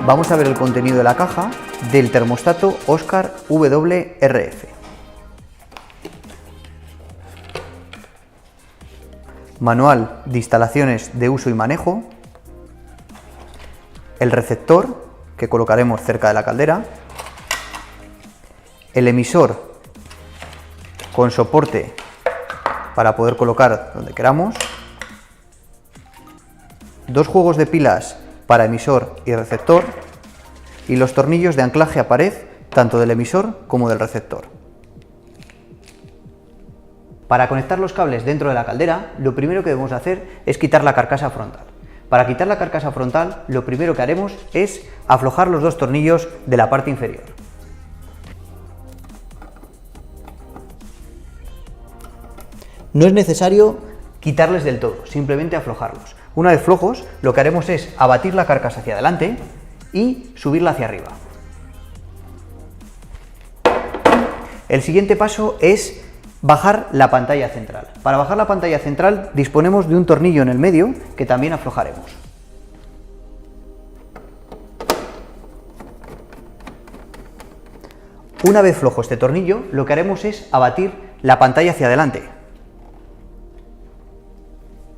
vamos a ver el contenido de la caja del termostato Oscar WRF. Manual de instalaciones de uso y manejo, el receptor que colocaremos cerca de la caldera, el emisor con soporte para poder colocar donde queramos, dos juegos de pilas para emisor y receptor y los tornillos de anclaje a pared tanto del emisor como del receptor. Para conectar los cables dentro de la caldera, lo primero que debemos hacer es quitar la carcasa frontal. Para quitar la carcasa frontal, lo primero que haremos es aflojar los dos tornillos de la parte inferior. No es necesario quitarles del todo, simplemente aflojarlos. Una vez flojos, lo que haremos es abatir la carcasa hacia adelante y subirla hacia arriba. El siguiente paso es bajar la pantalla central. Para bajar la pantalla central disponemos de un tornillo en el medio que también aflojaremos. Una vez flojo este tornillo, lo que haremos es abatir la pantalla hacia adelante.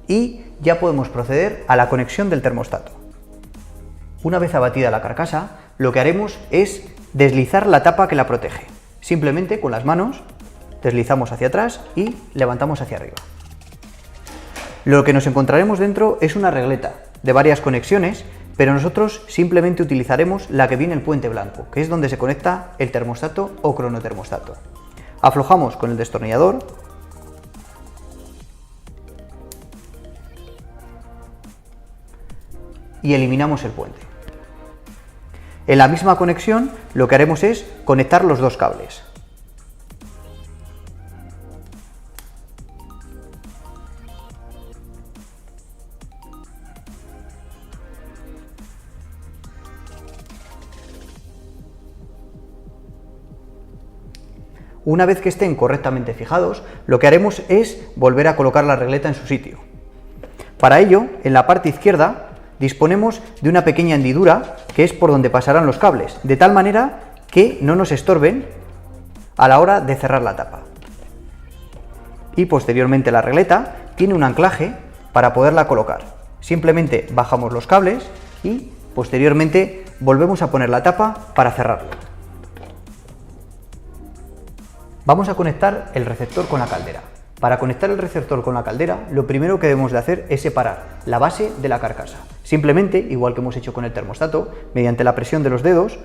Y ya podemos proceder a la conexión del termostato. Una vez abatida la carcasa, lo que haremos es deslizar la tapa que la protege. Simplemente con las manos deslizamos hacia atrás y levantamos hacia arriba. Lo que nos encontraremos dentro es una regleta de varias conexiones, pero nosotros simplemente utilizaremos la que viene el puente blanco, que es donde se conecta el termostato o cronotermostato. Aflojamos con el destornillador y eliminamos el puente. En la misma conexión lo que haremos es conectar los dos cables. Una vez que estén correctamente fijados, lo que haremos es volver a colocar la regleta en su sitio. Para ello, en la parte izquierda disponemos de una pequeña hendidura que es por donde pasarán los cables, de tal manera que no nos estorben a la hora de cerrar la tapa. Y posteriormente la regleta tiene un anclaje para poderla colocar. Simplemente bajamos los cables y posteriormente volvemos a poner la tapa para cerrarla. Vamos a conectar el receptor con la caldera. Para conectar el receptor con la caldera, lo primero que debemos de hacer es separar la base de la carcasa. Simplemente, igual que hemos hecho con el termostato, mediante la presión de los dedos,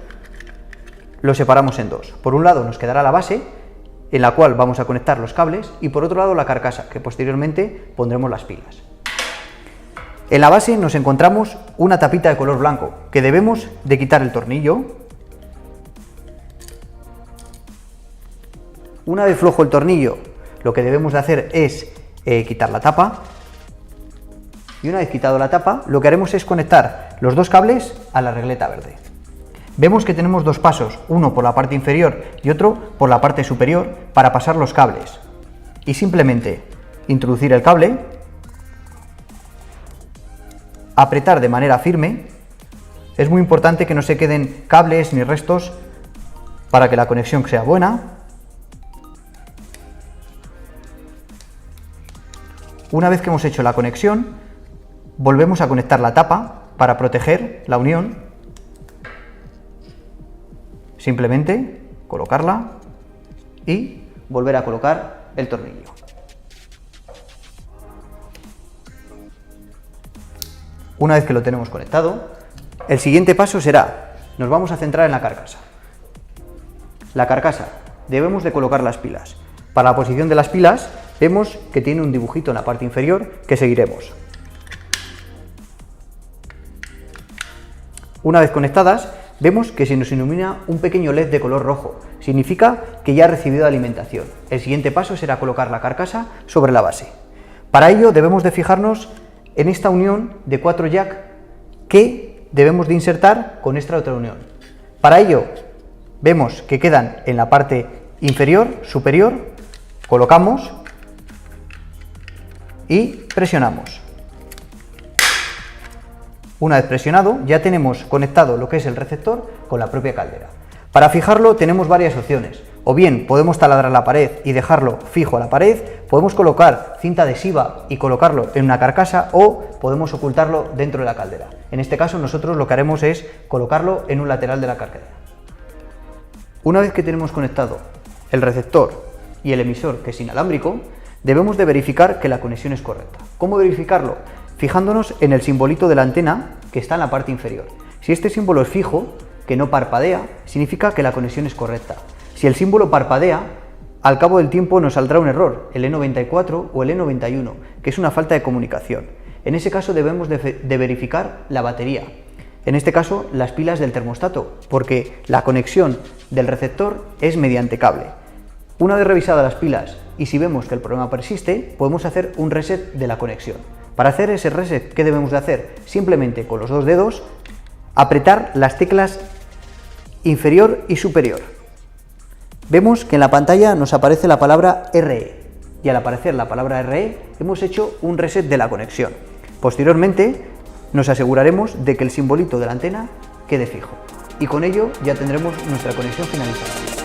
lo separamos en dos. Por un lado nos quedará la base, en la cual vamos a conectar los cables, y por otro lado la carcasa, que posteriormente pondremos las pilas. En la base nos encontramos una tapita de color blanco, que debemos de quitar el tornillo. Una vez flojo el tornillo, lo que debemos de hacer es quitar la tapa. Y una vez quitado la tapa, lo que haremos es conectar los dos cables a la regleta verde. Vemos que tenemos dos pasos, uno por la parte inferior y otro por la parte superior, para pasar los cables. Y simplemente introducir el cable, apretar de manera firme. Es muy importante que no se queden cables ni restos para que la conexión sea buena. Una vez que hemos hecho la conexión, volvemos a conectar la tapa para proteger la unión. Simplemente colocarla y volver a colocar el tornillo. Una vez que lo tenemos conectado, el siguiente paso será, nos vamos a centrar en la carcasa. La carcasa, debemos de colocar las pilas. Para la posición de las pilas, vemos que tiene un dibujito en la parte inferior que seguiremos. Una vez conectadas, vemos que se nos ilumina un pequeño LED de color rojo. Significa que ya ha recibido alimentación. El siguiente paso será colocar la carcasa sobre la base. Para ello debemos de fijarnos en esta unión de 4 jack que debemos de insertar con esta otra unión. Para ello vemos que quedan en la parte inferior, superior, colocamos y presionamos. Una vez presionado, ya tenemos conectado lo que es el receptor con la propia caldera. Para fijarlo tenemos varias opciones. O bien podemos taladrar la pared y dejarlo fijo a la pared, podemos colocar cinta adhesiva y colocarlo en una carcasa, o podemos ocultarlo dentro de la caldera. En este caso nosotros lo que haremos es colocarlo en un lateral de la caldera. Una vez que tenemos conectado el receptor y el emisor, que es inalámbrico, debemos de verificar que la conexión es correcta. ¿Cómo verificarlo? Fijándonos en el simbolito de la antena que está en la parte inferior. Si este símbolo es fijo, que no parpadea, significa que la conexión es correcta. Si el símbolo parpadea, al cabo del tiempo nos saldrá un error, el E94 o el E91, que es una falta de comunicación. En ese caso debemos de verificar la batería, en este caso las pilas del termostato, porque la conexión del receptor es mediante cable. Una vez revisadas las pilas y si vemos que el problema persiste, podemos hacer un reset de la conexión. Para hacer ese reset, ¿qué debemos de hacer? Simplemente con los dos dedos apretar las teclas inferior y superior. Vemos que en la pantalla nos aparece la palabra RE, y al aparecer la palabra RE hemos hecho un reset de la conexión. Posteriormente nos aseguraremos de que el simbolito de la antena quede fijo, y con ello ya tendremos nuestra conexión finalizada.